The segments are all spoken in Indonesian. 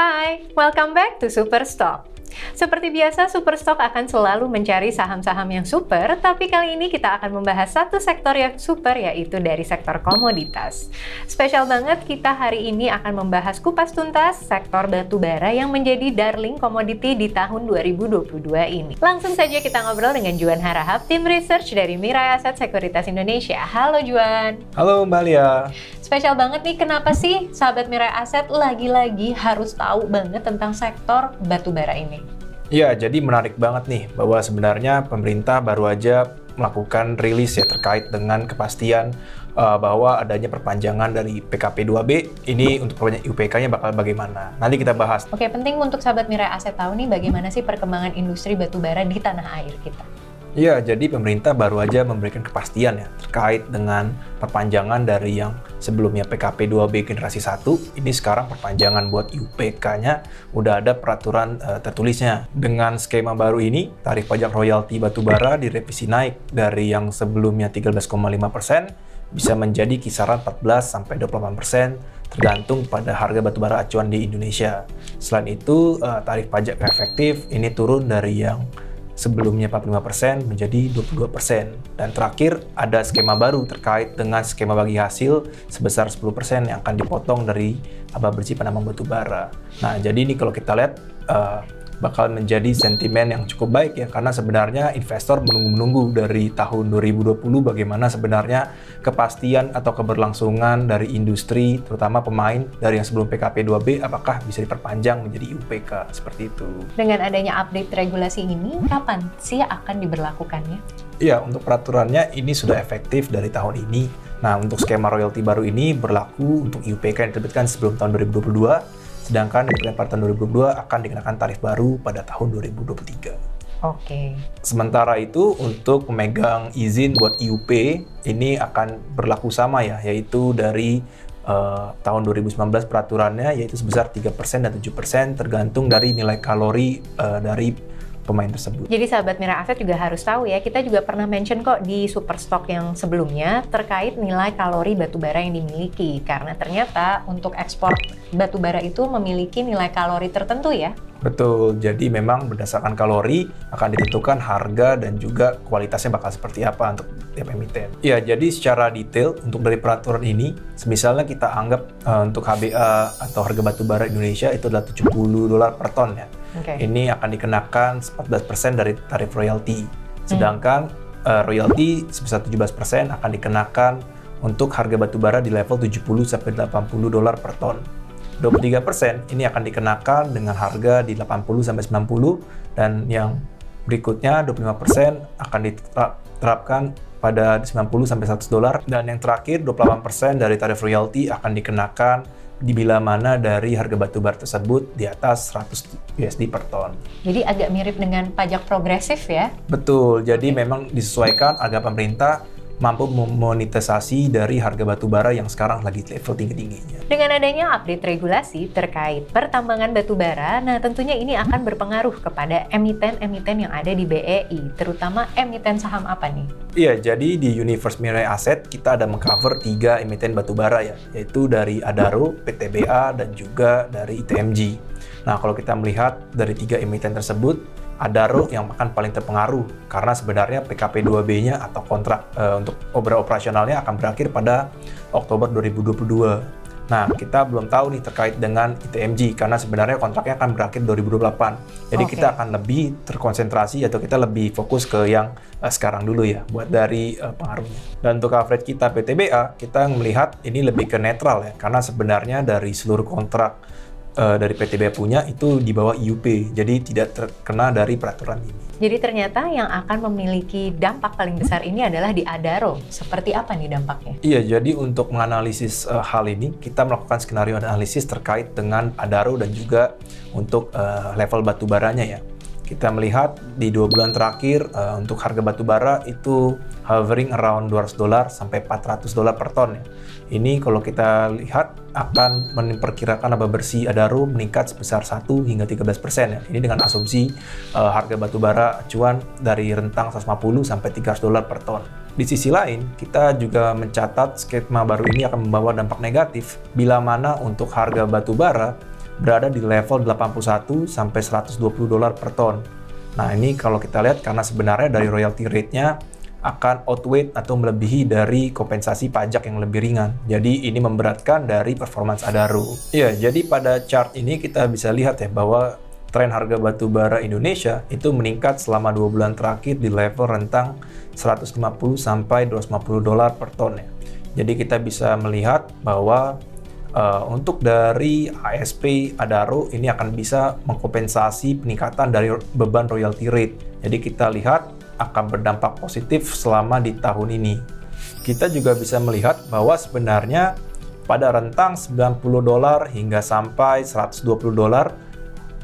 Hai, welcome back to Superstock. Seperti biasa, Superstock akan selalu mencari saham-saham yang super, tapi kali ini kita akan membahas satu sektor yang super, yaitu dari sektor komoditas. Spesial banget, kita hari ini akan membahas kupas tuntas sektor batubara yang menjadi darling komoditi di tahun 2022 ini. Langsung saja kita ngobrol dengan Juan Harahap, tim research dari Mirae Asset Sekuritas Indonesia. Halo Juan. Halo Mbak Lia. Spesial banget nih, kenapa sih sahabat Mirae Asset lagi-lagi harus tahu banget tentang sektor batubara ini? Ya, jadi menarik banget nih bahwa sebenarnya pemerintah baru aja melakukan rilis ya terkait dengan kepastian bahwa adanya perpanjangan dari PKP 2B. Ini untuk perpanjangan IUPK-nya bakal bagaimana. Nanti kita bahas. Oke, penting untuk sahabat Mirae Asset tahu nih bagaimana sih perkembangan industri batubara di tanah air kita. Ya, jadi pemerintah baru aja memberikan kepastian ya terkait dengan perpanjangan dari yang sebelumnya PKP 2B generasi 1, ini sekarang perpanjangan buat IUPK-nya udah ada peraturan tertulisnya. Dengan skema baru ini, tarif pajak royalti batubara direvisi naik dari yang sebelumnya 13,5% bisa menjadi kisaran 14-28% tergantung pada harga batubara acuan di Indonesia. Selain itu, tarif pajak efektif ini turun dari yang sebelumnya 45% menjadi 22%. Dan terakhir, ada skema baru terkait dengan skema bagi hasil sebesar 10% yang akan dipotong dari laba bersih penambang batubara. Nah, jadi ini kalau kita lihat bakal menjadi sentimen yang cukup baik ya, karena sebenarnya investor menunggu-menunggu dari tahun 2020 bagaimana sebenarnya kepastian atau keberlangsungan dari industri, terutama pemain dari yang sebelum PKP 2B, apakah bisa diperpanjang menjadi IUPK, seperti itu. Dengan adanya update regulasi ini, kapan sih akan diberlakukannya? Iya, untuk peraturannya ini sudah efektif dari tahun ini. Nah, untuk skema royalti baru ini berlaku untuk IUPK yang diterbitkan sebelum tahun 2022, sedangkan di pada tahun 2022 akan dikenakan tarif baru pada tahun 2023. Oke. Sementara itu untuk pemegang izin buat IUP ini akan berlaku sama ya, yaitu dari tahun 2019 peraturannya yaitu sebesar 3% dan 7% tergantung dari nilai kalori dari pemain tersebut. Jadi sahabat Mirae Asset juga harus tahu ya, kita juga pernah mention kok di Superstock yang sebelumnya terkait nilai kalori batubara yang dimiliki. Karena ternyata untuk ekspor batubara itu memiliki nilai kalori tertentu ya. Betul, jadi memang berdasarkan kalori akan ditentukan harga dan juga kualitasnya bakal seperti apa untuk tiap emiten. Ya, jadi secara detail untuk dari peraturan ini, misalnya kita anggap untuk HBA atau harga batubara Indonesia itu adalah $70 per ton ya. Okay. Ini akan dikenakan 14% dari tarif royalti. Sedangkan royalti sebesar 17% akan dikenakan untuk harga batubara di level $70-80 per ton. 23% ini akan dikenakan dengan harga di 80-90, dan yang berikutnya 25% akan diterapkan pada $90-100, dan yang terakhir 28% dari tarif royalti akan dikenakan bila mana dari harga batubara tersebut di atas $100 per ton. Jadi agak mirip dengan pajak progresif ya? Betul, jadi memang disesuaikan agar pemerintah mampu memonetisasi dari harga batubara yang sekarang lagi level tinggi-tingginya. Dengan adanya update regulasi terkait pertambangan batubara, nah tentunya ini akan berpengaruh kepada emiten-emiten yang ada di BEI, terutama emiten saham apa nih? Iya, jadi di Universe Mirae Asset kita ada mengcover 3 emiten batubara ya, yaitu dari Adaro, PTBA, dan juga dari ITMG. Nah, kalau kita melihat dari 3 emiten tersebut, Adaro yang akan paling terpengaruh karena sebenarnya PKP 2B-nya atau kontrak untuk operasionalnya akan berakhir pada Oktober 2022. Nah, kita belum tahu nih terkait dengan ITMG karena sebenarnya kontraknya akan berakhir 2028. Jadi kita akan lebih terkonsentrasi atau kita lebih fokus ke yang sekarang dulu ya buat dari pengaruhnya. Dan untuk coverage kita PTBA, kita melihat ini lebih ke netral ya karena sebenarnya dari seluruh kontrak dari PTBA punya itu di bawah IUP, jadi tidak terkena dari peraturan ini. Jadi ternyata yang akan memiliki dampak paling besar ini adalah di Adaro. Seperti apa nih dampaknya? Iya, jadi untuk menganalisis hal ini, kita melakukan skenario analisis terkait dengan Adaro dan juga untuk level batubaranya ya. Kita melihat di 2 bulan terakhir untuk harga batubara itu hovering around $200 sampai $400 per ton ya. Ini kalau kita lihat akan memperkirakan laba bersih Adaro meningkat sebesar 1 hingga 13% ya. Ini dengan asumsi harga batubara acuan dari rentang 150 sampai $300 per ton. Di sisi lain, kita juga mencatat skema baru ini akan membawa dampak negatif bila mana untuk harga batubara berada di level 81 sampai 120 dolar per ton. Nah, ini kalau kita lihat karena sebenarnya dari royalty rate-nya akan outweigh atau melebihi dari kompensasi pajak yang lebih ringan. Jadi ini memberatkan dari performance Adaro. Ya, jadi pada chart ini kita bisa lihat ya bahwa tren harga batu bara Indonesia itu meningkat selama 2 bulan terakhir di level rentang 150 sampai 250 dolar per ton ya. Jadi kita bisa melihat bahwa untuk dari ASP Adaro ini akan bisa mengkompensasi peningkatan dari beban royalty rate. Jadi kita lihat akan berdampak positif selama di tahun ini. Kita juga bisa melihat bahwa sebenarnya pada rentang 90 dolar hingga sampai 120 dolar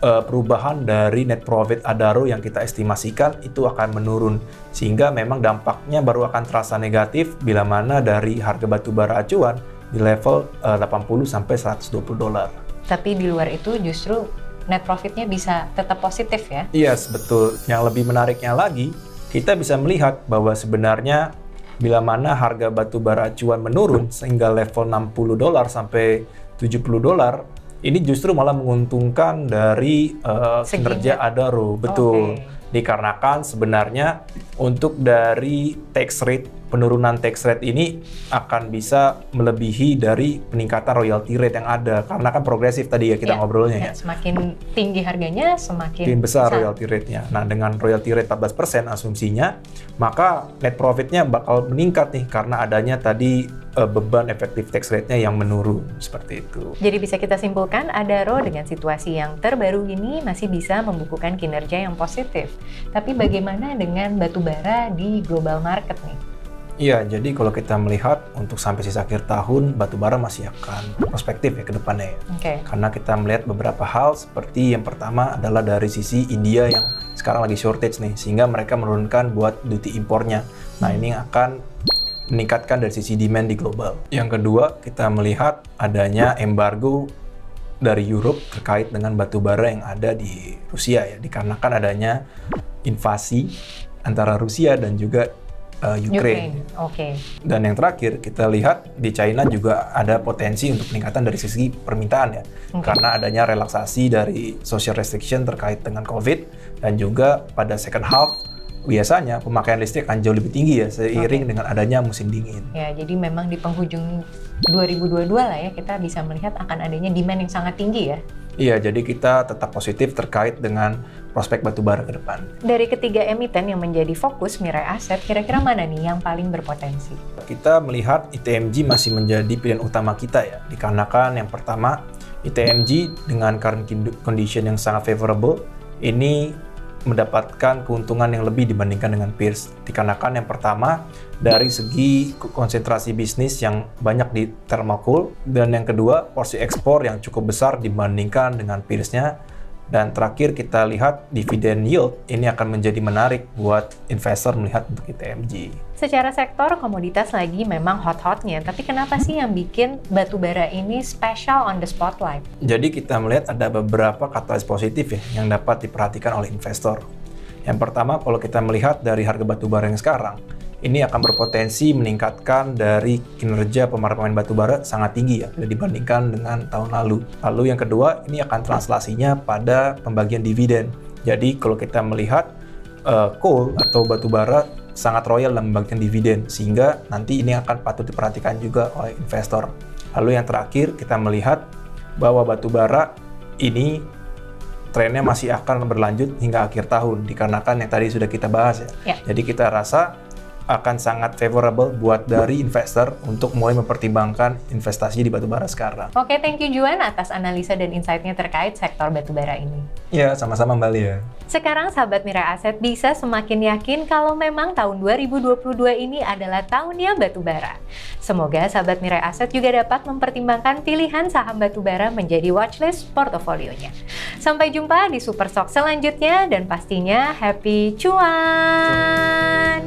perubahan dari net profit Adaro yang kita estimasikan itu akan menurun, sehingga memang dampaknya baru akan terasa negatif bila mana dari harga batu bara acuan di level 80 sampai 120 dolar. Tapi di luar itu justru net profitnya bisa tetap positif ya? Yes, betul. Yang lebih menariknya lagi, kita bisa melihat bahwa sebenarnya bila mana harga batu bara acuan menurun sehingga level 60 dolar sampai 70 dolar, ini justru malah menguntungkan dari kinerja Adaro. Betul. Okay. Dikarenakan sebenarnya untuk dari tax rate, penurunan tax rate ini akan bisa melebihi dari peningkatan royalty rate yang ada. Karena kan progresif tadi ya kita ngobrolnya ya. Semakin tinggi harganya, semakin besar royalty rate-nya. Nah, dengan royalty rate 14% asumsinya, maka net profit-nya bakal meningkat nih karena adanya tadi beban efektif tax rate-nya yang menurun, seperti itu. Jadi bisa kita simpulkan, Adaro dengan situasi yang terbaru ini masih bisa membukukan kinerja yang positif. Tapi bagaimana dengan batu bara di global market nih? Iya, jadi kalau kita melihat untuk sampai sisa akhir tahun, batu bara masih akan prospektif ya ke depannya ya. Okay. Karena kita melihat beberapa hal seperti yang pertama adalah dari sisi India yang sekarang lagi shortage nih, sehingga mereka menurunkan buat duty impornya. Nah, ini akan meningkatkan dari sisi demand di global. Yang kedua, kita melihat adanya embargo dari Europe terkait dengan batu bara yang ada di Rusia ya, dikarenakan adanya invasi antara Rusia dan juga Ukraine. Okay. Dan yang terakhir, kita lihat di China juga ada potensi untuk peningkatan dari sisi permintaan ya, karena adanya relaksasi dari social restriction terkait dengan COVID, dan juga pada second half biasanya pemakaian listrik akan jauh lebih tinggi ya seiring dengan adanya musim dingin. Ya, jadi memang di penghujung 2022 lah ya kita bisa melihat akan adanya demand yang sangat tinggi ya. Iya, jadi kita tetap positif terkait dengan prospek batubara ke depan. Dari ketiga emiten yang menjadi fokus Mirai Asset, kira-kira mana nih yang paling berpotensi? Kita melihat ITMG masih menjadi pilihan utama kita ya, dikarenakan yang pertama ITMG dengan current condition yang sangat favorable ini mendapatkan keuntungan yang lebih dibandingkan dengan peers. Dikarenakan yang pertama dari segi konsentrasi bisnis yang banyak di thermal coal, dan yang kedua porsi ekspor yang cukup besar dibandingkan dengan peersnya, dan terakhir kita lihat dividend yield ini akan menjadi menarik buat investor melihat untuk ITMG. Secara sektor komoditas lagi memang hot-hotnya, tapi kenapa sih yang bikin batu bara ini special on the spotlight? Jadi kita melihat ada beberapa katalis positif ya yang dapat diperhatikan oleh investor. Yang pertama, kalau kita melihat dari harga batu bara yang sekarang, ini akan berpotensi meningkatkan dari kinerja pemain batu bara sangat tinggi ya dibandingkan dengan tahun lalu. Lalu yang kedua, ini akan translasinya pada pembagian dividen. Jadi kalau kita melihat coal atau batu bara sangat royal dalam membagikan dividen, sehingga nanti ini akan patut diperhatikan juga oleh investor. Lalu yang terakhir, kita melihat bahwa batu bara ini trennya masih akan berlanjut hingga akhir tahun, dikarenakan yang tadi sudah kita bahas ya. Jadi kita rasa akan sangat favorable buat dari investor untuk mulai mempertimbangkan investasi di batubara sekarang. Oke, thank you Juan atas analisa dan insight-nya terkait sektor batubara ini. Ya, sama-sama Mbak Lia. Sekarang sahabat Mirai Asset bisa semakin yakin kalau memang tahun 2022 ini adalah tahunnya batubara. Semoga sahabat Mirai Asset juga dapat mempertimbangkan pilihan saham batubara menjadi watchlist portofolionya. Sampai jumpa di Super Stock selanjutnya dan pastinya happy cuan!